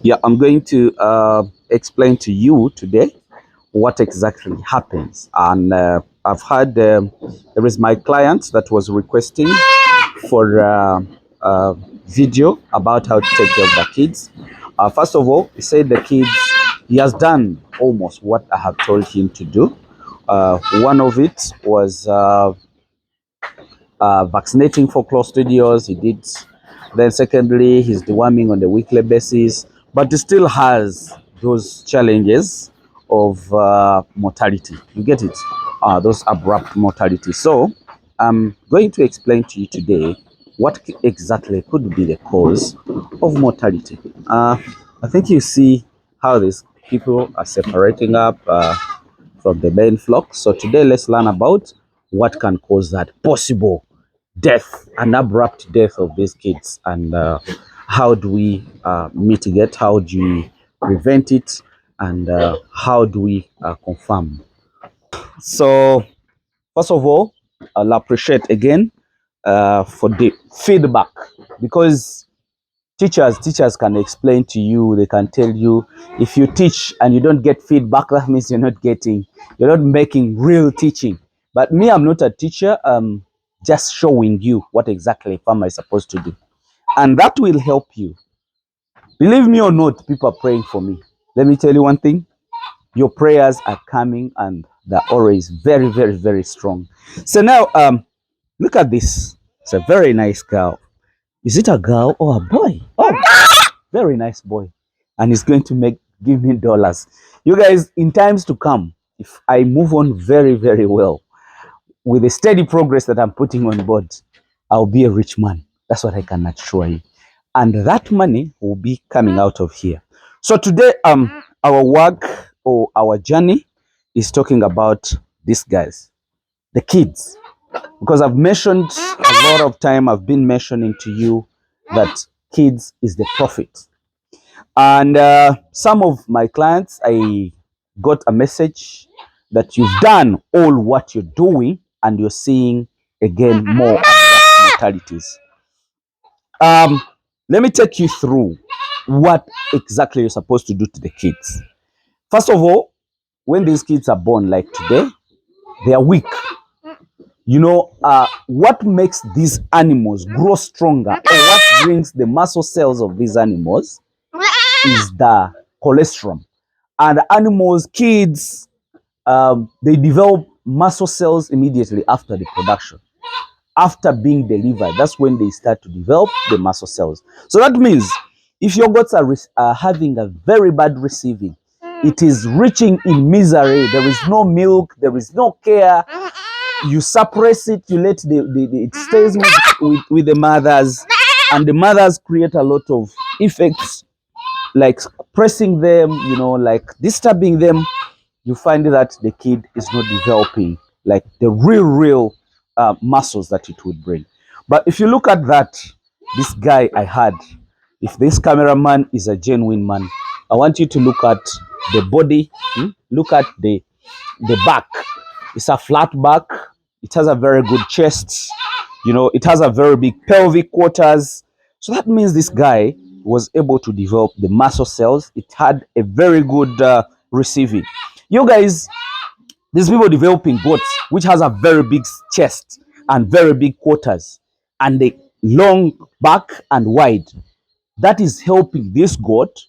Yeah, I'm going to explain to you today what exactly happens. And I've had, there is my client that was requesting for a video about how to take care of the kids. First of all, he said the kids, he has done almost what I have told him to do. One of it was vaccinating for clostridios. He did. Then secondly, he's deworming on the weekly basis, but he still has those challenges of mortality. You get it? Those abrupt mortality. So I'm going to explain to you today what exactly could be the cause of mortality. I think you see how these people are separating up from the main flock. So today let's learn about what can cause that possible death, an abrupt death of these kids, and how do we mitigate, how do we prevent it, and how do we confirm. So first of all, I'll appreciate again for the feedback, because teachers can explain to you, they can tell you, if you teach and you don't get feedback, that means you're not making real teaching. But me, I'm not a teacher. Just showing you what exactly a farmer is supposed to do, and that will help you. Believe me or not, people are praying for me. Let me tell you one thing: your prayers are coming, and the aura is very, very, very strong. So now, look at this. It's a very nice girl. Is it a girl or a boy? Oh, very nice boy, and he's going to give me dollars. You guys, in times to come, if I move on very, very well with the steady progress that I'm putting on board, I'll be a rich man. That's what I can assure you. And that money will be coming out of here. So today, our work or our journey is talking about these guys, the kids, because I've mentioned a lot of time. I've been mentioning to you that kids is the profit. And some of my clients, I got a message that you've done all what you're doing and you're seeing again more abrupt mortalities. Let me take you through what exactly you're supposed to do to the kids. First of all, when these kids are born, like today, they are weak. You know, what makes these animals grow stronger, or what brings the muscle cells of these animals, is the colostrum. And animals, kids, they develop muscle cells immediately after the production. After being delivered, that's when they start to develop the muscle cells. So that means if your goats are having a very bad receiving, it is reaching in misery. There is no milk, there is no care. You suppress it, you let it stays with the mothers, and the mothers create a lot of effects, like pressing them, you know, like disturbing them. You find that the kid is not developing like the real muscles that it would bring. But if you look at that, this guy I had, if this cameraman is a genuine man, I want you to look at the body, look at the back. It's a flat back. It has a very good chest. You know, it has a very big pelvic quarters. So that means this guy was able to develop the muscle cells. It had a very good receiving. You guys, these people developing goats, which has a very big chest and very big quarters and the long back and wide. That is helping this goat.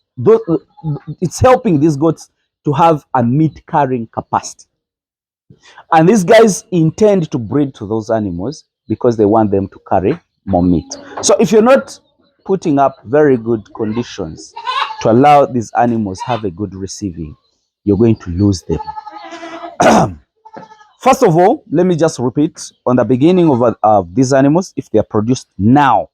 It's helping these goats to have a meat carrying capacity. And these guys intend to breed to those animals because they want them to carry more meat. So if you're not putting up very good conditions to allow these animals have a good receiving, you're going to lose them. First of all, let me just repeat, on the beginning of these animals, if they are produced now,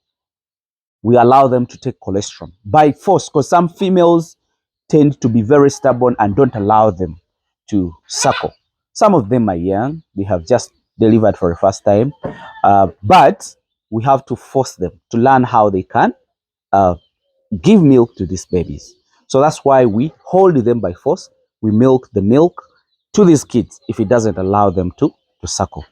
we allow them to take colostrum by force, because some females tend to be very stubborn and don't allow them to suckle. Some of them are young, they have just delivered for the first time, but we have to force them to learn how they can give milk to these babies. So that's why we hold them by force. We milk the milk to these kids if it doesn't allow them to suckle,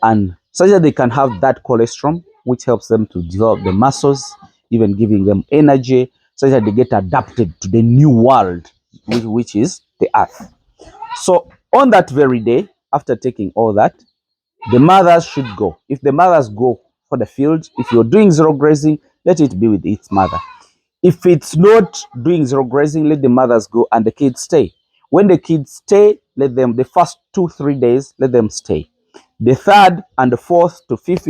and such that they can have that colostrum, which helps them to develop the muscles, even giving them energy. so that they get adapted to the new world, which is the earth. So on that very day, after taking all that, the mothers should go. If the mothers go for the field, if you're doing zero grazing, let it be with its mother. If it's not doing zero grazing, let the mothers go and the kids stay. When the kids stay, let them, the first 2-3 days, let them stay. The third and the fourth to fifth,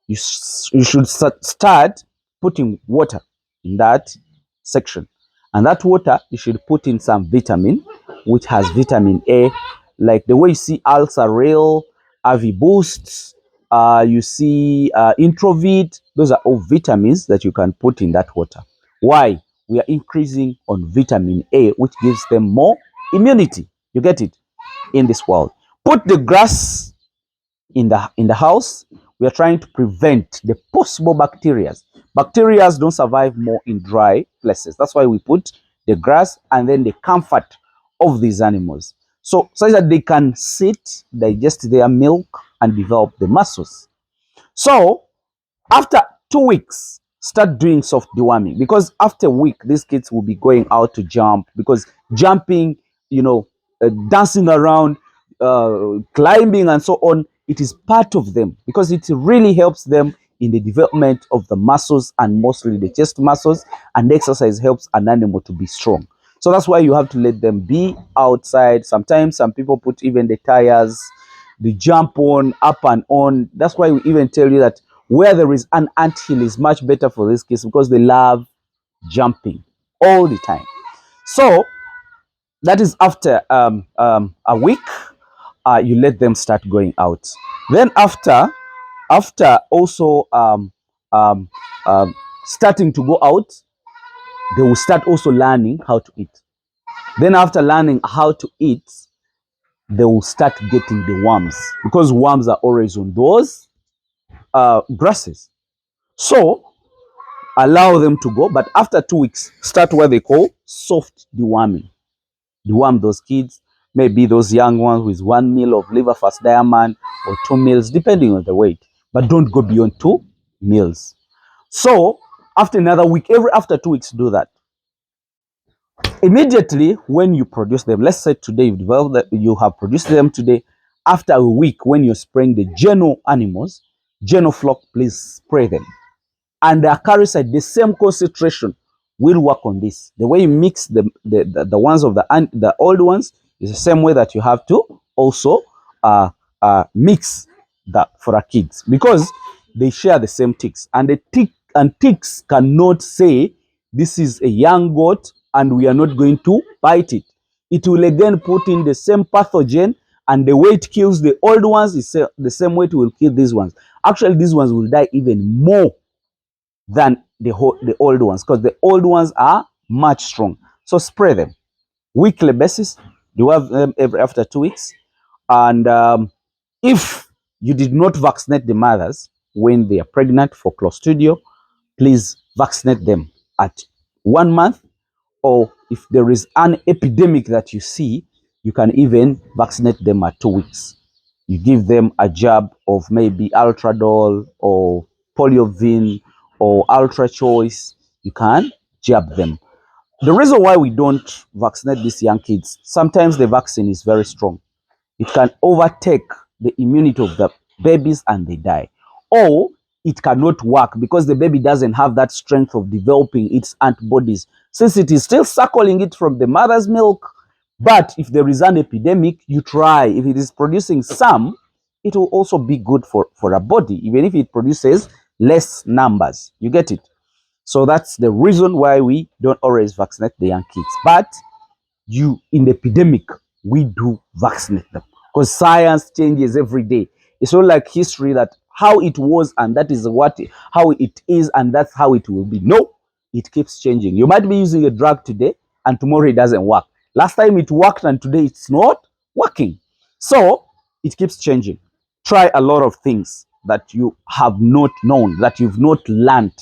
you should start putting water in that section. And that water, you should put in some vitamin, which has vitamin A, like the way you see Ulcer Rail, AV Boosts, you see Introvit. Those are all vitamins that you can put in that water. Why? We are increasing on vitamin A, which gives them more immunity. You get it? In this world. Put the grass in the house. We are trying to prevent the possible bacteria. Bacteria don't survive more in dry places. That's why we put the grass and then the comfort of these animals. So that they can sit, digest their milk, and develop the muscles. So after 2 weeks, start doing soft deworming, because after a week, these kids will be going out to jump, because jumping, dancing around, climbing and so on, it is part of them, because it really helps them in the development of the muscles, and mostly the chest muscles, and exercise helps an animal to be strong. So that's why you have to let them be outside. Sometimes some people put even the tires, the jump on, up and on. That's why we even tell you that where there is an anthill is much better for these kids, because they love jumping all the time. So that is after a week, you let them start going out. Then after also um, um, starting to go out, they will start also learning how to eat. Then after learning how to eat, they will start getting the worms, because worms are always on those grasses. So allow them to go, but after 2 weeks, start what they call soft deworming. Deworm those kids, maybe those young ones with 1 meal of liver fast diamond or 2 meals, depending on the weight, but don't go beyond 2 meals. So after another week, after 2 weeks, do that. Immediately when you produce them, let's say today you've developed that, you have produced them today. After a week, when you're spraying the general animals, genoflock, please spray them. And the parasite, the same concentration will work on this. The way you mix the ones of the old ones is the same way that you have to also mix that for our kids, because they share the same ticks, and the ticks cannot say this is a young goat and we are not going to bite it. It will again put in the same pathogen, and the way it kills the old ones is the same way it will kill these ones. Actually, these ones will die even more than the old ones, because the old ones are much strong. So spray them weekly basis. You have them every after 2 weeks. And if you did not vaccinate the mothers when they are pregnant for Clostridium, please vaccinate them at 1 month, or if there is an epidemic that you see, you can even vaccinate them at 2 weeks. You give them a jab of maybe Ultradol or Poliovin or Ultra Choice. You can jab them. The reason why we don't vaccinate these young kids, sometimes the vaccine is very strong. It can overtake the immunity of the babies and they die. Or it cannot work because the baby doesn't have that strength of developing its antibodies, since it is still suckling it from the mother's milk. But if there is an epidemic, you try. If it is producing some, it will also be good for a body, even if it produces less numbers. You get it? So that's the reason why we don't always vaccinate the young kids. But in the epidemic, we do vaccinate them, because science changes every day. It's not like history, that how it was and that is how it is and that's how it will be. No, it keeps changing. You might be using a drug today and tomorrow it doesn't work. Last time it worked and today it's not working. So it keeps changing. Try a lot of things that you have not known, that you've not learned.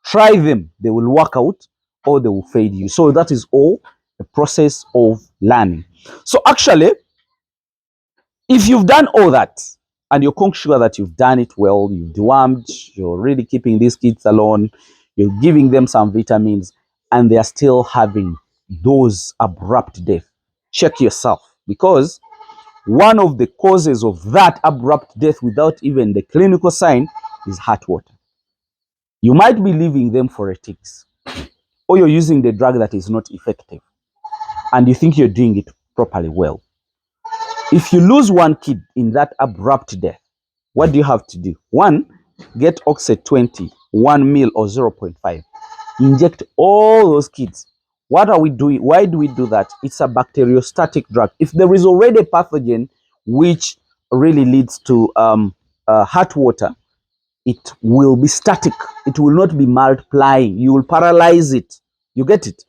Try them. They will work out or they will fail you. So that is all the process of learning. So actually, if you've done all that and you're sure that you've done it well, you've dewormed, you're really keeping these kids alone, you're giving them some vitamins, and they are still having those abrupt death, check yourself, because one of the causes of that abrupt death without even the clinical sign is heart water. You might be leaving them for a ticks, or you're using the drug that is not effective, and you think you're doing it properly well. If you lose one kid in that abrupt death, what do you have to do? One, get Oxet 20, 1 mil or 0.5. Inject all those kids. What are we doing? Why do we do that? It's a bacteriostatic drug. If there is already a pathogen which really leads to heart water, it will be static. It will not be multiplying. You will paralyze it. You get it?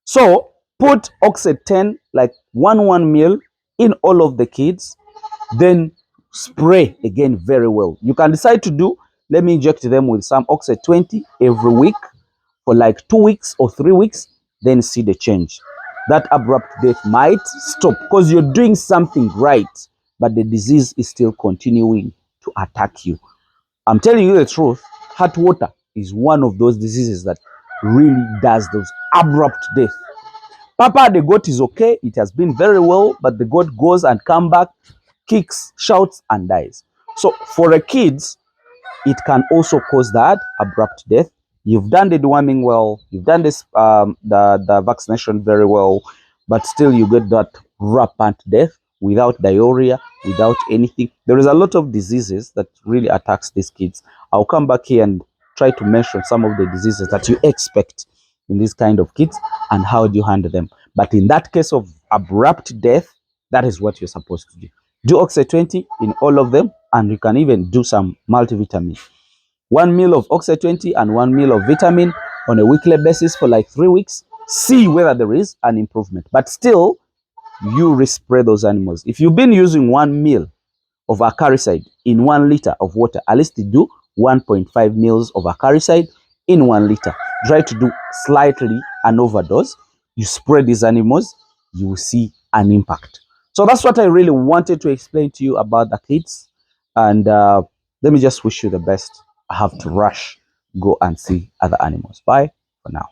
So put Oxet 10, like 1 mil in all of the kids, then spray again very well. You can decide to do, let me inject them with some Oxet 20 every week for like 2 weeks or 3 weeks, then see the change. That abrupt death might stop because you're doing something right, but the disease is still continuing to attack you. I'm telling you the truth, heart water is one of those diseases that really does those abrupt death. Papa, the goat is okay, it has been very well, but the goat goes and comes back, kicks, shouts, and dies. So for the kids, it can also cause that abrupt death. You've done the deworming well, you've done this the vaccination very well, but still you get that rampant death without diarrhea, without anything. There is a lot of diseases that really attacks these kids. I'll come back here and try to mention some of the diseases that you expect in this kind of kids and how do you handle them. But in that case of abrupt death, that is what you're supposed to do. Do Oxet 20 in all of them, and you can even do some multivitamin. 1 mil of Oxet 20 and 1 mil of vitamin on a weekly basis for like 3 weeks. See whether there is an improvement. But still, you respray those animals. If you've been using 1 mil of acaricide in 1 liter of water, at least do 1.5 mils of acaricide in 1 liter. Try to do slightly an overdose. You spray these animals, you will see an impact. So that's what I really wanted to explain to you about the kids. And let me just wish you the best. I have to rush, go and see other animals. Bye for now.